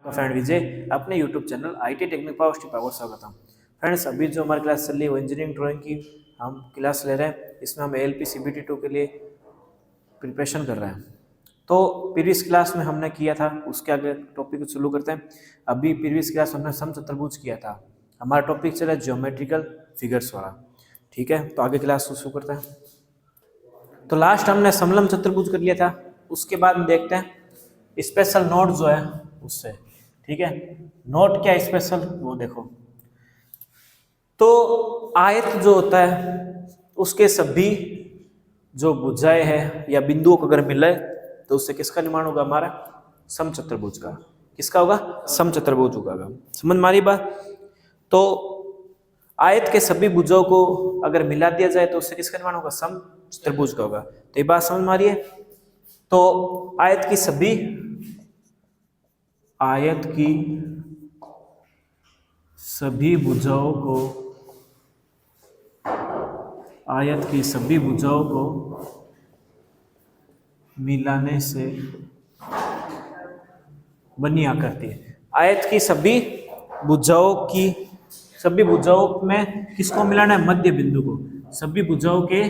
Friend विजय अपने YouTube channel IT technique power स्वागत है। फ्रेंड्स, अभी जो हमारी क्लास चल रही है वो इंजीनियरिंग ड्राइंग की हम क्लास ले रहे हैं। इसमें हम एएलपी सीबीटी 2 के लिए प्रिपरेशन कर रहे हैं। तो प्रीवियस क्लास में हमने किया था, उसके आगे टॉपिक को शुरू करते हैं। अभी प्रीवियस क्लास हमने समचतुर्भुज किया था। हमारा टॉपिक चला ज्योमेट्रिकल फिगर्स वाला। ठीक है, तो आगे क्लास को शुरू करते हैं। तो लास्ट हमने समलम चतुर्भुज कर लिया था। उसके बाद में देखते हैं स्पेशल नोट जो है उससे। ठीक है, नोट क्या स्पेशल वो देखो। तो आयत जो होता है उसके सभी जो भुजाएं है या बिंदुओं को अगर मिले तो उससे किसका निर्माण होगा? हमारा समचतुर्भुज का। किसका होगा? समचतुर्भुज होगा। समझ मारी बात? तो आयत के सभी भुजाओं को अगर मिला दिया जाए तो उससे किसका निर्माण होगा? समचतुर्भुज का होगा। तो ये बात समझ मारी है। तो आयत की सभी भुजाओं को मिलाने से बनी आकृति है। आयत की सभी भुजाओं में किसको मिलाना है? मध्य बिंदु को। सभी भुजाओं के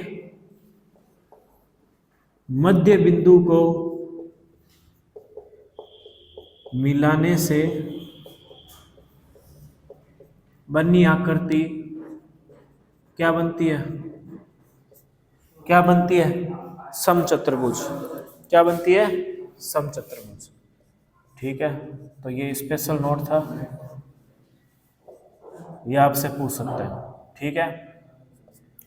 मध्य बिंदु को मिलाने से बनी आकृति क्या बनती है? समचतुर्भुज। क्या बनती है? समचतुर्भुज। ठीक है, तो ये स्पेशल नोट था, ये आपसे पूछ सकते हैं। ठीक है,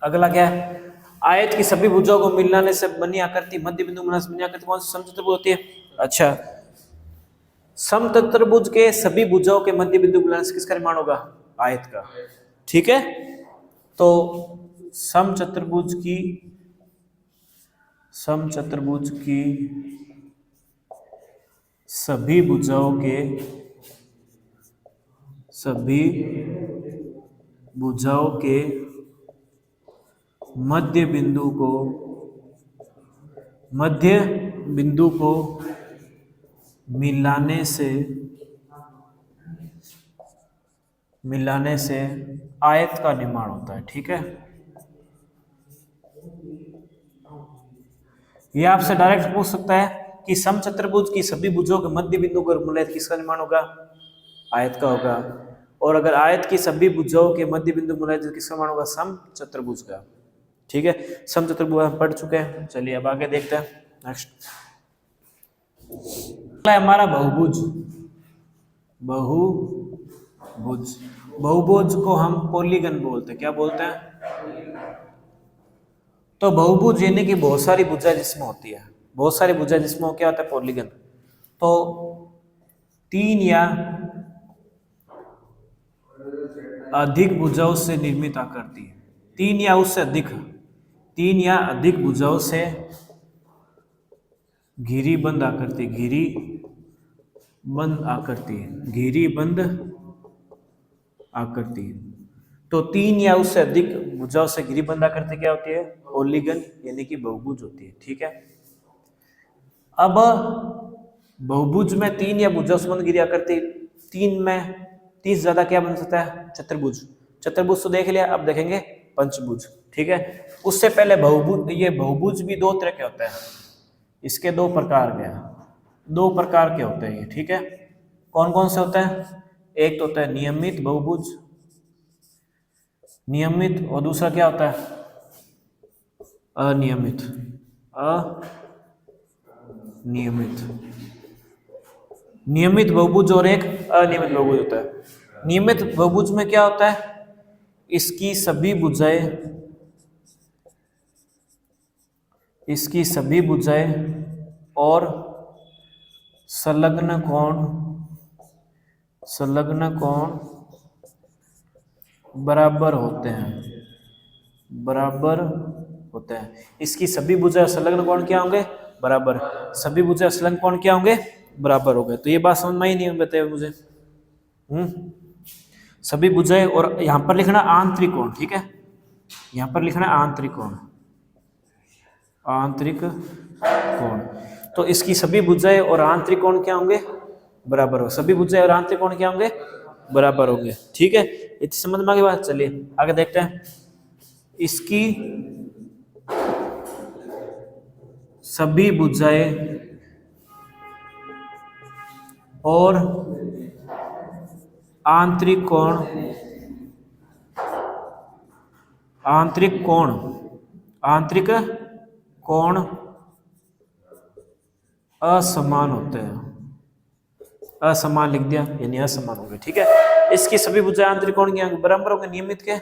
अगला क्या है? आयत की सभी भुजाओं को मिलाने से बनी आकृति मध्य बिंदु मिलाने से बनी आकृति कौन सी समचतुर्भुज होती है? अच्छा, समचतुर्भुज के सभी भुजाओं के मध्य बिंदु मिलाने से किसका निर्माण होगा? आयत का। ठीक है, तो समचतुर्भुज की सभी भुजाओं के मध्य बिंदु को मिलाने से आयत का निर्माण होता है। ठीक है, ये आपसे डायरेक्ट पूछ सकता है कि समचतुर्भुज की सभी भुजाओं के मध्य बिंदु को मिलाए तो किसका निर्माण होगा? आयत का होगा। और अगर आयत की सभी भुजाओं के मध्य बिंदु मिलाए तो किसका निर्माण होगा? समचतुर्भुज का। ठीक है, समचतुर्भुज हम पढ़ चुके हैं। चलिए अब आगे देखते हैं। नेक्स्ट हमारा बहुभुज को हम पॉलीगन बोलते हैं। क्या बोलते हैं? तो बहुभुज यानी कि बहुत सारी भुजा जिसमें होती है। बहुत सारी भुजा जिसमें क्या होता है? पॉलीगन। तो 3 या अधिक भुजाओं से निर्मित आकृति है। 3 या अधिक भुजाओं से घिरीबंद आकृति। तो 3 या उससे अधिक भुजाओं से घिरीबंद आकृति क्या होती है? पॉलीगन यानी कि बहुभुज होती है। ठीक है, अब बहुभुज में 3 या भुजाओं से घिरी आकृति, 3 से ज्यादा क्या बन सकता है? चतुर्भुज तो देख लिया, अब देखेंगे पंचभुज। ठीक है, उससे पहले बहुभुज भी 2 तरह के होते हैं। इसके 2 प्रकार के होते हैं ये। ठीक है, कौन कौन से होते हैं? एक तो होता है नियमित बहुभुज, और दूसरा क्या होता है? अनियमित नियमित बहुभुज और एक अनियमित बहुभुज होता है। नियमित बहुभुज में क्या होता है? इसकी सभी भुजाएं और संलग्न कोण बराबर होते हैं। इसकी सभी भुजाएं संलग्न कोण क्या होंगे? बराबर। सभी भुजाएं संलग्न कोण क्या होंगे? बराबर हो गए। तो ये बात समझ में ही नहीं बताया मुझे। सभी भुजाएं, और यहां पर लिखना आंतरिक कोण। ठीक है, यहां पर लिखना आंतरिक कोण। तो इसकी सभी भुजाएं और आंतरिक कोण क्या होंगे? बराबर हो, सभी भुजाएं और आंतरिक कोण क्या होंगे, बराबर होंगे। ठीक है, इतनी समझ में आ गई बात। चलिए आगे देखते हैं। इसकी सभी भुजाएं और आंतरिक कोण, आंतरिक कोण, आंतरिक कोण असमान होते हैं। असमान लिख दिया, यानी असमान होंगे। ठीक है, इसकी सभी भुजाएं आंतरिक कोण क्या होंगे, बराबर होंगे। नियमित के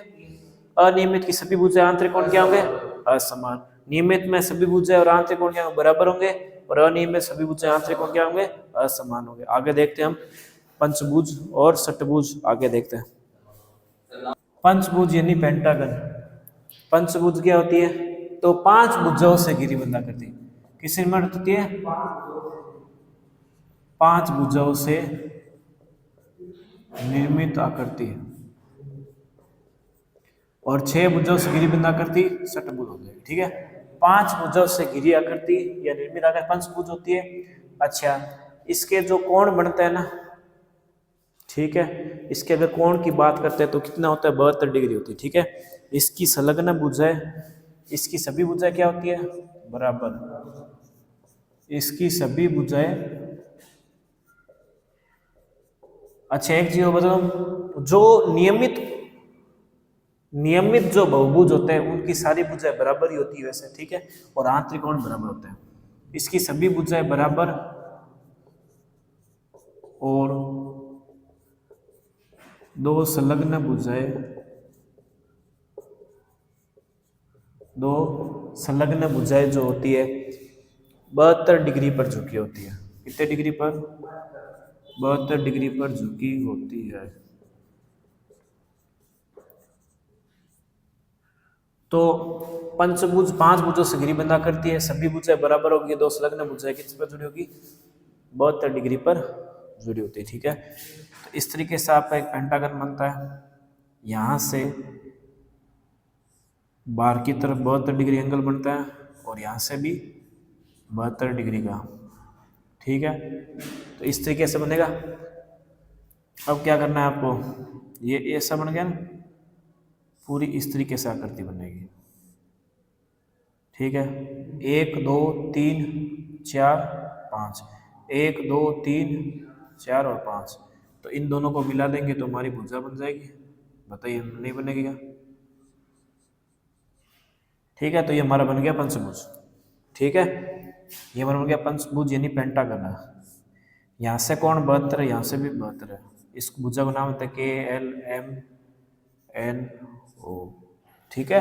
अनियमित की सभी भुजाएं आंतरिक कोण क्या होंगे, असमान। नियमित में सभी भुजाएं और आंतरिक कोण क्या होंगे, बराबर होंगे, और अनियमित सभी भुजाएं आंतरिक कोण क्या होंगे, असमान होंगे। आगे देखते हैं हम पंचभुज और षटभुज। आगे देखते हैं पंचभुज यानी पेंटागन। पंचभुज क्या होती है, तो 5 भुजाओं से घिरी बंधा करती है। किस निर्मित होती है, 5 भुजाओं से निर्मित आकृति है। और 6 भुजाओं से घिरी बंधा आकृति षटभुज हो जाएगी। ठीक है, 5 भुजाओं से घिरी आकृति या निर्मित आकृति पंचभुज होती है। अच्छा, इसके जो कोण बनता है ना, ठीक है, इसके अगर कोण की बात करते हैं तो कितना होता है, 72 डिग्री होती है। ठीक है, इसकी संलग्न भुजाएं, इसकी सभी भुजाएं क्या होती है, बराबर। इसकी सभी भुजाएं, अच्छा एक चीज बताओ, जो नियमित नियमित जो बहुभुज होते हैं उनकी सारी भुजाएं बराबर ही होती है वैसे। ठीक है, और आंतरिक कोण बराबर होते हैं। इसकी सभी भुजाएं बराबर और 2 संलग्न भुजाएं, 2 संलग्न भुजाएं जो होती है 72 डिग्री पर झुकी होती है। कितने डिग्री पर, 72 डिग्री पर झुकी होती है। तो पंचभुज 5 भुजों से घिरी बंधा करती है, सभी भुजाएं बराबर होगी, 2 संलग्न भुजाएं किस पर जुड़ी होगी, 72 डिग्री पर जुड़ी होती है। ठीक है, तो इस तरीके से आपका एक पेंटागन बनता है। यहां से बाहर की तरफ 72 डिग्री एंगल बनता है, और यहाँ से भी 72 डिग्री का। ठीक है, तो इस तरीके से बनेगा। अब क्या करना है आपको, ये ऐसा बन गया ना, पूरी इस तरीके से आकृति बनेगी। ठीक है, 1 2 3 4 5, 1 2 3 4 और 5, तो इन दोनों को मिला देंगे तो हमारी भुजा बन जाएगी। बताइए नहीं बनेगी क्या। ठीक है, तो ये हमारा बन गया पंचभुज। ठीक है, ये हमारा बन गया पंचभुज यानी पेंटागन है। यहाँ से कौन 72 है, यहाँ से भी 72 है। इस भुजा का नाम होता है KLMNO। ठीक है,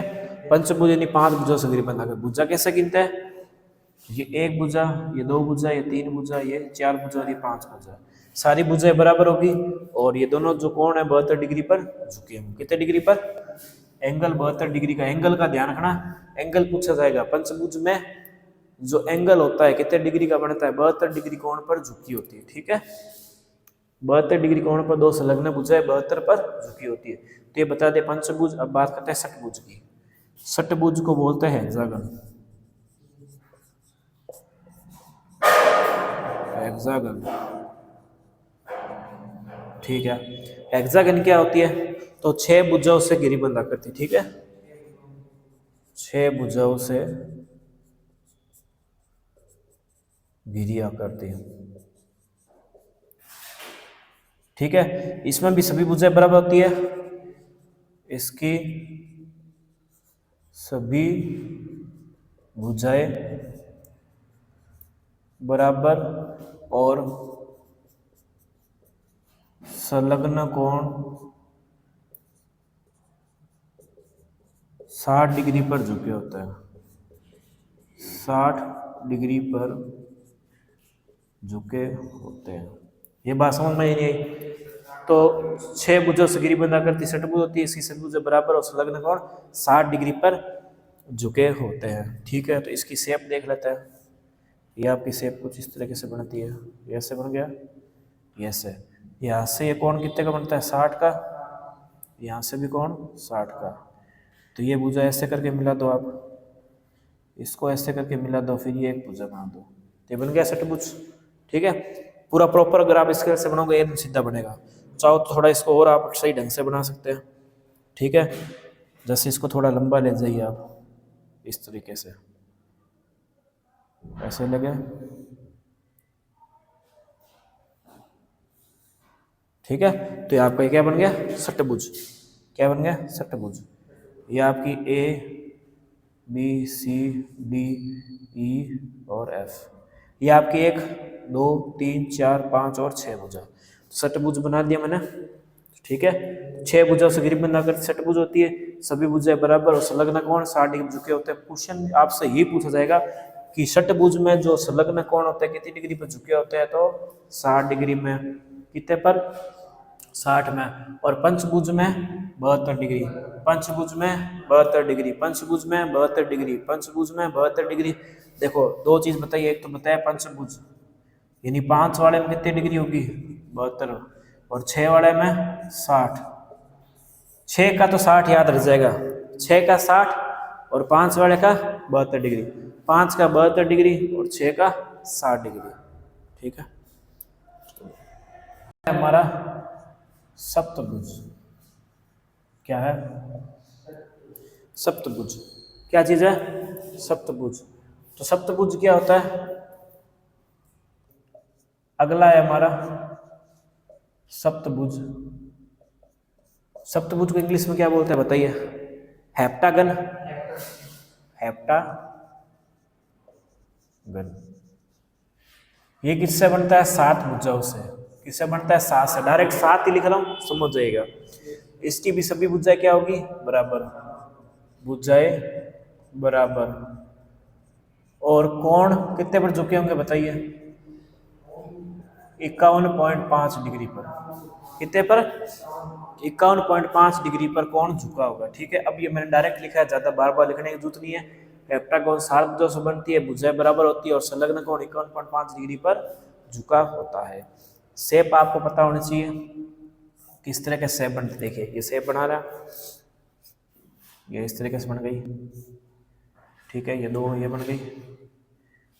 पंचभुज यानी 5 भुजा से घिरी बंधा कर। भुजा कैसे गिनते हैं, ये 1 भुजा, ये 2 भुजा, ये 3 भुजा, ये 4 भुजा और ये 5 भुजा। सारी भुजाएं बराबर होगी, और ये दोनों जो कोण है 72 डिग्री पर झुके होंगे। कितने डिग्री पर, एंगल 72 डिग्री का। एंगल का ध्यान रखना, एंगल पूछा जाएगा। पंचभुज में जो एंगल होता है कितने डिग्री का बनता है, 72 डिग्री कोण पर झुकी होती है। ठीक है, 72 डिग्री कोण पर 2 संलग्न भुजाएं 72 पर झुकी होती है। तो ये बता दे पंचभुज। अब बात करते हैं षटभुज की। षटभुज को बोलते हैं हेक्सागन। हेक्सागन, ठीक है, हेक्सागन क्या होती है, तो 6 भुजाओं से घिरी बंधा करती। ठीक है, 6 भुजाओं से घिरी आकृति। ठीक है, इसमें भी सभी भुजाएं बराबर होती है। इसकी सभी भुजाएं बराबर और संलग्न कोण 60 डिग्री पर झुके होते हैं। 60 डिग्री पर झुके होते हैं। ये बात समझ में ही नहीं आई। तो 6 भुजाओं से घिरी बंधा करती षटभुज होती है। इसकी सभी भुजाएं बराबर और संलग्न कोण 60 डिग्री पर झुके होते हैं। ठीक है, तो इसकी शेप देख लेते हैं। ये आपकी शेप कुछ इस तरीके से बनती है। ये ऐसे बन गया, ये ऐसे। यहाँ से ये कोण कितने का बनता है, 60 का। यहाँ से भी कोण 60 का। तो ये भुजा ऐसे करके मिला दो आप, इसको ऐसे करके मिला दो, फिर ये एक भुजा बना दो, तो ये बन गया षटभुज। ठीक है, पूरा प्रॉपर अगर आप स्केल से बनाओगे एकदम सीधा बनेगा। चाहो तो थोड़ा इसको और आप सही ढंग से बना सकते हैं, ठीक है। जैसे इसको थोड़ा लंबा ले जाइए आप इस तरीके से, ऐसे लगे, ठीक है। तो ये आपका क्या बन गया, षट्भुज। क्या बन गया, षट्भुज। ये आपकी A B C D E और एफ, ये आपकी 1 2 3 4 5 और 6 भुजा, षट्भुज बना दिया मैंने, ठीक है। 6 भुजाओं से गरीब बनाकर षट्भुज होती है, सभी भुजाएं बराबर और संलग्न कोण 60 डिग्री झुके होते हैं। क्वेश्चन आपसे ये पूछा जाएगा कि षट्भुज में जो संलग्न कोण होते हैं कितनी डिग्री पर झुके होते हैं, तो 60 डिग्री में, कितने पर, 60 में। और पंचभुज में 72 डिग्री, पंचभुज में 72 डिग्री, पंचभुज में 72 डिग्री, पंचभुज में 72 डिग्री। देखो दो चीज बताइए, एक तो बताया पंचभुज यानी 5 वाले में कितनी डिग्री होगी, 72, और 6 वाले में 60। 6 का तो 60 याद रह जाएगा, 6 का 60 और 5 वाले का 72 डिग्री, 5 का 72 डिग्री और 6 का 60 डिग्री, ठीक है। हमारा सप्तभुज क्या है, सप्तभुज क्या चीज है, सप्तभुज। तो सप्तभुज क्या होता है, अगला है हमारा सप्तभुज। सप्तभुज को इंग्लिश में क्या बोलते हैं बताइए, हेप्टागन, हेप्टागन। ये किससे बनता है, 7 भुजाओं से। किससे बनता है, 7 से। डायरेक्ट 7 ही लिख रहा हूं, समझ जाइएगा। इसकी भी सभी भुजाएं क्या होगी, बराबर, भुजाएं बराबर। और कोण कितने पर झुके होंगे बताइए, 51.5 डिग्री पर। कितने पर, 51.5 डिग्री पर कोण झुका होगा, ठीक है। अब ये मैंने डायरेक्ट लिखा है, ज्यादा बार बार लिखने की जरूरत नहीं है। हेप्टागोन 7 भुजाओं से बनती है, भुजाएं बराबर होती है और संलग्न कोण 51.5 डिग्री पर झुका होता है। शेप आपको पता होना चाहिए, किस तरह के शेप बनते। देखिए ये शेप बना रहा, ये इस तरीके से बन गई, ठीक है। ये 2 ये बन गई,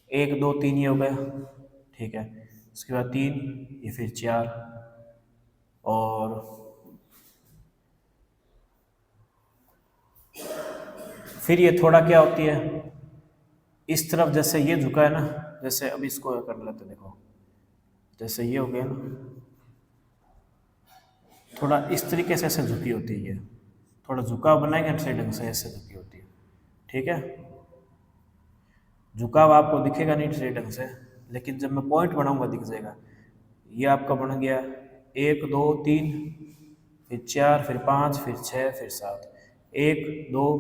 1 2 3 ये हो गया, ठीक है। उसके बाद 3, ये फिर 4, और फिर ये थोड़ा क्या होती है इस तरफ, जैसे ये झुका है ना, जैसे अब इसको कर लेते, देखो जैसे ये हो गया ना, थोड़ा इस तरीके से ऐसे झुकी होती है, ये थोड़ा झुकाव बनाएंगे सही ढंग से, ऐसे झुकी होती है, ठीक है। झुकाव आपको दिखेगा नहीं सही ढंग से, लेकिन जब मैं पॉइंट बनाऊंगा दिख जाएगा। ये आपका बन गया 1 2 3, फिर 4, फिर 5, फिर 6, फिर 7, 1 2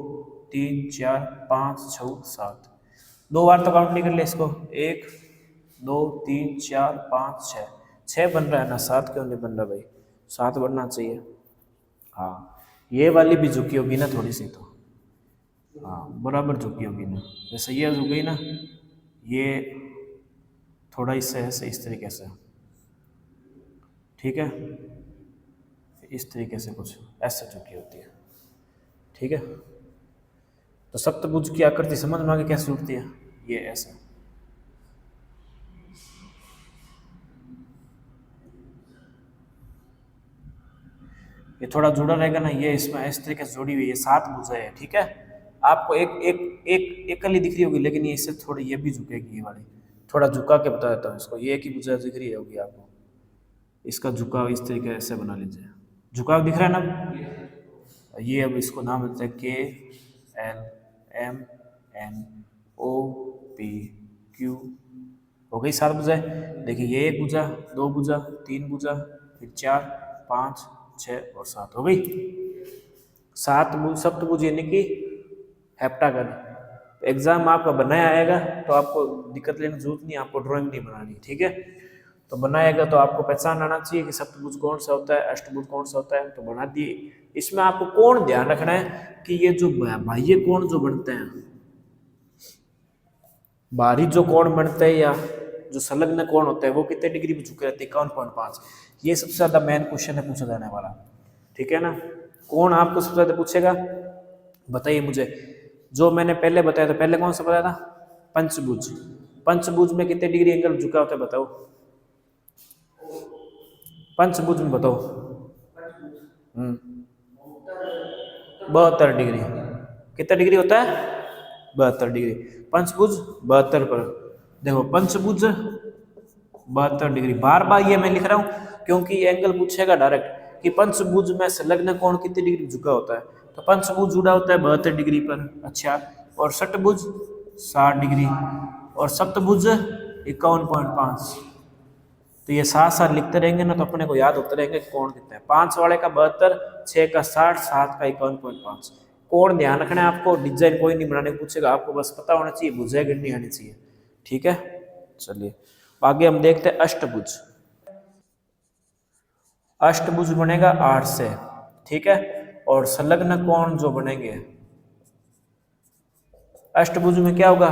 3 4 5 6 7। 2 बार तो काउंट नहीं कर ले इसको, 1 2 3 4 5 6, 6 बन रहा है ना, 7 क्यों नहीं बन रहा भाई, 7 बनना चाहिए। हाँ ये वाली भी झुकी होगी ना थोड़ी सी, तो हाँ बराबर झुकी होगी ना, जैसे ये झुक गई ना, ये थोड़ा इससे ऐसे इस तरीके से, ठीक है। इस तरीके से कुछ ऐसे झुकी होती है, ठीक है। तो सप्तभुज की आकृति समझ में आ गई कैसे उठती है, ये ऐसे। ये थोड़ा जुड़ा रहेगा ना, ये इसमें इस तरीके से जुड़ी हुई है, 7 भुजाएं है, ठीक है। आपको एक एक एक एकल ही दिख रही होगी, लेकिन ये इससे थोड़ी ये भी झुकेगी, ये वाली थोड़ा झुका के बता देता हूँ इसको। ये एक ही भुजा दिख रही होगी आपको, इसका झुकाव इस तरीके से बना लीजिए, झुकाव दिख रहा है ना। ये अब इसको नाम देते हैं KLMNOP हो गई 7 भुजाएं। देखिए ये 1 भुजा, 2 भुजा, 3 भुजा, फिर 4 5 6 और 7 हो गई 7 सप्तभुज यानी कि हेप्टागन। एग्जाम आपका बनाया आएगा तो आपको दिक्कत लेने की जरूरत नहीं, आपको ड्राइंग नहीं बनानी, ठीक है। तो बनाएगा तो आपको पहचान आना चाहिए कि सप्तभुज कौन सा होता है, अष्टभुज कौन सा होता है, तो बना दिए। इसमें आपको कोण ध्यान रखना है कि ये जो बाह्य कोण जो बनते हैं, बाहरी जो कोण बनते हैं या जो संलग्न कोण होता है, वो कितने डिग्री पे झुके रहते हैं, 51.5। ये सबसे ज्यादा मेन क्वेश्चन है पूछा जाने वाला, ठीक है ना। कोण आपको सबसे ज्यादा पूछेगा, बताइए मुझे। जो मैंने पहले बताया था, पहले कौन सा बताया था, पंचभुज। पंचभुज में कितने डिग्री एंगल झुका होता है बताओ, पंचभुज में बताओ। 72 डिग्री। कितना डिग्री होता है? 72 डिग्री। पंचभुज 72 पर। देखो पंचभुज 72 डिग्री, बार बार ये मैं लिख रहा हूं क्योंकि एंगल पूछेगा डायरेक्ट कि पंचभुज में संलग्न कोण कितनी डिग्री झुका होता है। तो पंचभुज जुड़ा होता है 72 डिग्री पर। अच्छा, और षटभुज 60 डिग्री और सप्तभुज 51.5। तो ये साथ साथ लिखते रहेंगे ना तो अपने को याद होते रहेंगे कोण कितना है। 5 वाले का 72, 6 का 60, 7 का 51.5। कोण ध्यान रखना है आपको, डिजाइन कोई नहीं बनाने पूछेगा, आपको बस पता होना चाहिए, भुजाएं गिननी आनी चाहिए। ठीक है, चलिए आगे हम देखते हैं अष्टभुज। अष्टभुज बनेगा 8 से। ठीक है, और संलग्न कोण जो बनेंगे अष्टभुज में क्या होगा?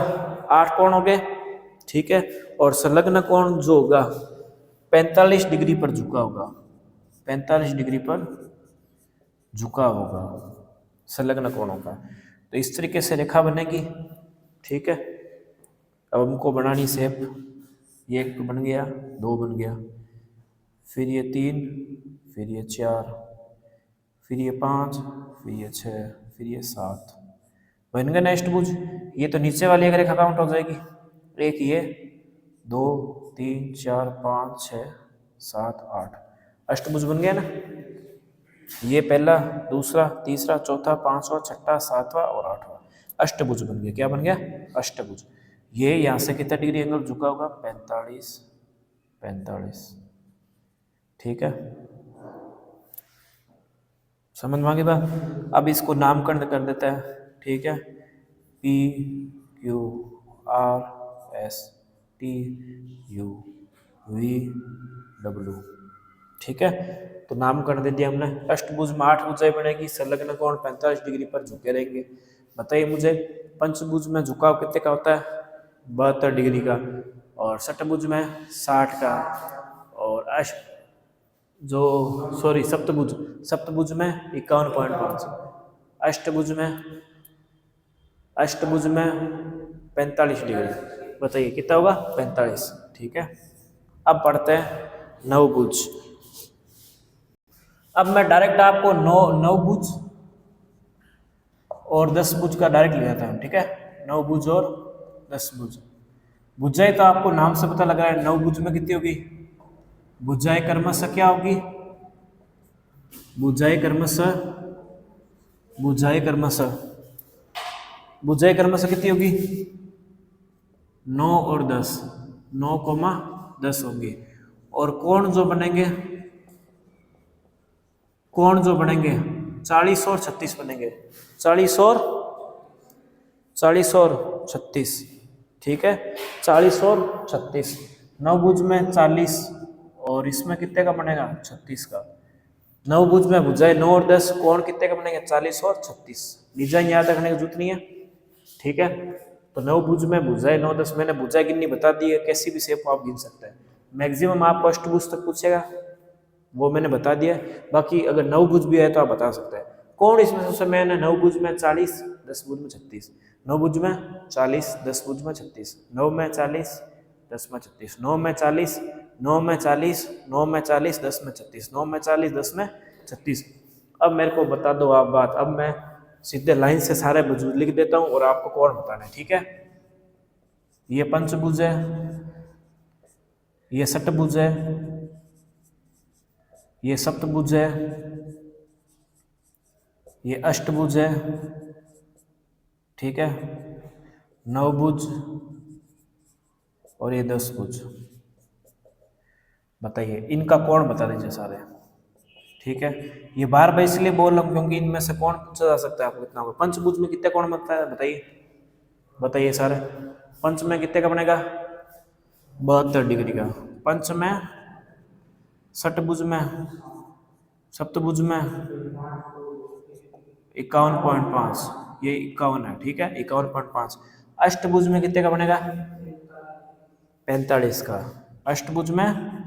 8 कोण हो गए। ठीक है, और संलग्न कोण जो होगा 45 डिग्री पर झुका होगा। 45 डिग्री पर झुका होगा संलग्न कोणों का। तो इस तरीके से रेखा बनेगी। ठीक है, अब हमको बनानी शेप। ये 1 बन गया, 2 बन गया, फिर ये 3, फिर ये 4, फिर ये 5, फिर ये 6, फिर ये 7 बन गया ना अष्टभुज। ये तो नीचे वाली एक रेखा काउंट हो जाएगी। एक ये, 2, 3, 4, 5, 6, 7, 8 अष्टभुज बन गया ना। ये पहला, दूसरा, तीसरा, चौथा, पांचवा, छठा, सातवां और आठवां अष्टभुज बन गया। क्या बन गया? अष्टभुज। ये यहां से कितना डिग्री एंगल झुका होगा? 45, 45। ठीक है, समझ में आ गई बात। अब इसको नामकरण कर देते हैं। ठीक है, P Q R S T U V W। ठीक है, तो नामकरण दे दिया हमने। अष्टभुज में 8 भुजाएं बनेगी, संलग्न कोण 45 डिग्री पर झुके रहेंगे। बताइए मुझे पंचभुज में झुकाव कितने का होता है? 72 डिग्री का। और षटभुज में 60 का। और सप्तभुज, सप्तभुज में 51.5। अष्टभुज में 45 डिग्री। बताइए कितना होगा? 45। ठीक है, अब पढ़ते हैं नवभुज। अब मैं डायरेक्ट आपको नवभुज और 10 भुज का डायरेक्ट ले जाता हूँ। ठीक है, 9 भुज और 10 भुज। भुजाएं तो आपको नाम से पता लग रहा है। 9 भुज में कितनी होगी? भुजाएं क्रमशः क्या होगी? भुजाएं क्रमशः कितनी होगी? 9 और 10, 9,10 होगी। और कोण जो बनेंगे 40 और 36 बनेंगे। 40 और 36। ठीक है, 40 और 36। नवभुज में 40 और इसमें कितने का बनेगा? 36 का। नवभुज में भुजाएं 9 और 10, कोण कितने का बनेंगे? 40 और 36। डिजाइन याद रखने की जरूरत नहीं है। ठीक है, तो नवभुज में भुजाएं 9, 10। मैंने भुजाएं गिननी बता दी है, कैसी भी शेप आप गिन सकते हैं। मैक्सिमम आपको अष्टभुज तक पूछेगा, वो मैंने बता दिया। बाकी अगर नवभुज भी है तो आप बता सकते हैं। कोण इसमें सबसे मेन है। नवभुज में 40, 10 भुज में 36। नवभुज में 40, 10 भुज में 36। 9 में 40, 10 में 36। 9 में 40, 9 में 40, 9 में 40, 10 में 36। 9 में 40, 10 में 36। अब मेरे को बता दो आप बात। अब मैं सीधे लाइन से सारे भुज लिख देता हूँ और आपको कोण बताना है। ठीक है, ये पंचभुज है, ये षटभुज है, ये सप्तभुज है, ये अष्टभुज है। ठीक है, नवभुज और ये 10 भुज। बताइए इनका कोण बता दीजिए सारे। ठीक है, ये बार बार इसलिए बोल रहा हूँ क्योंकि इनमें से कोण पूछा जा सकता है आपको कितना होगा। पंचभुज में कितने कोण बनता है? बताइए सारे। पंच में कितने का बनेगा? 72 डिग्री का। पंच में, षटभुज में, सप्तभुज में 51.5। ये 51 है। ठीक है, 51.5। अष्टभुज में कितने का बनेगा? 45 का। अष्टभुज में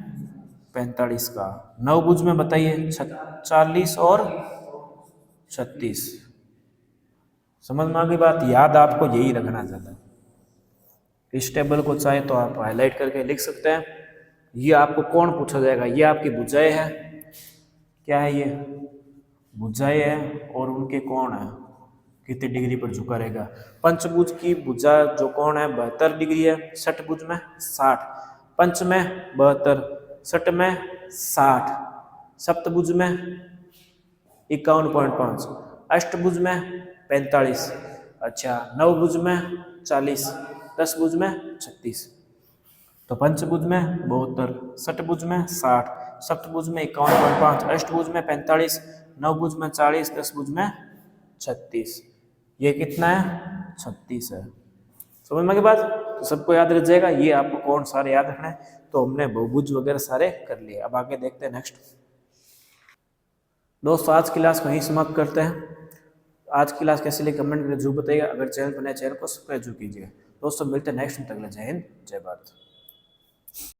45 का। नवभुज में बताइए 40 और 36। समझ में आ गई बात। याद आपको यही रखना चाहता है। इस टेबल को चाहे तो आप हाईलाइट करके लिख सकते हैं। ये आपको कौन पूछा जाएगा, ये आपकी भुजाएं है, क्या है ये, भुजाएं है, और उनके कोण है, कितनी डिग्री पर झुका रहेगा। पंचभुज की भुजा जो कोण है 72 डिग्री है, षटभुज में 60, पंच में 72, षट में 60, सप्तभुज में 51.5, अष्टभुज में 45, अच्छा नवभुज में 40, दसभुज में 36। तो पंचभुज में 72, षटभुज में 60, सप्तभुज में 51.5, अष्टभुज में 45, नवभुज में 40, दसभुज में 36। ये कितना है, 36 है। समझ में की बात, तो सबको याद रह जाएगा। ये आपको कौन सारे याद रखना है, तो हमने बहुभुज वगैरह सारे कर लिए। अब आगे देखते हैं नेक्स्ट। दोस्तों आज की क्लास को यहीं समाप्त करते हैं। आज की क्लास कैसे लगी कमेंट करके जरूर बताइएगा। अगर चैनल पर नए, चैनल को सब्सक्राइब जरूर कीजिएगा। दोस्तों मिलते हैं नेक्स्ट में, तक जय हिंद जय भारत।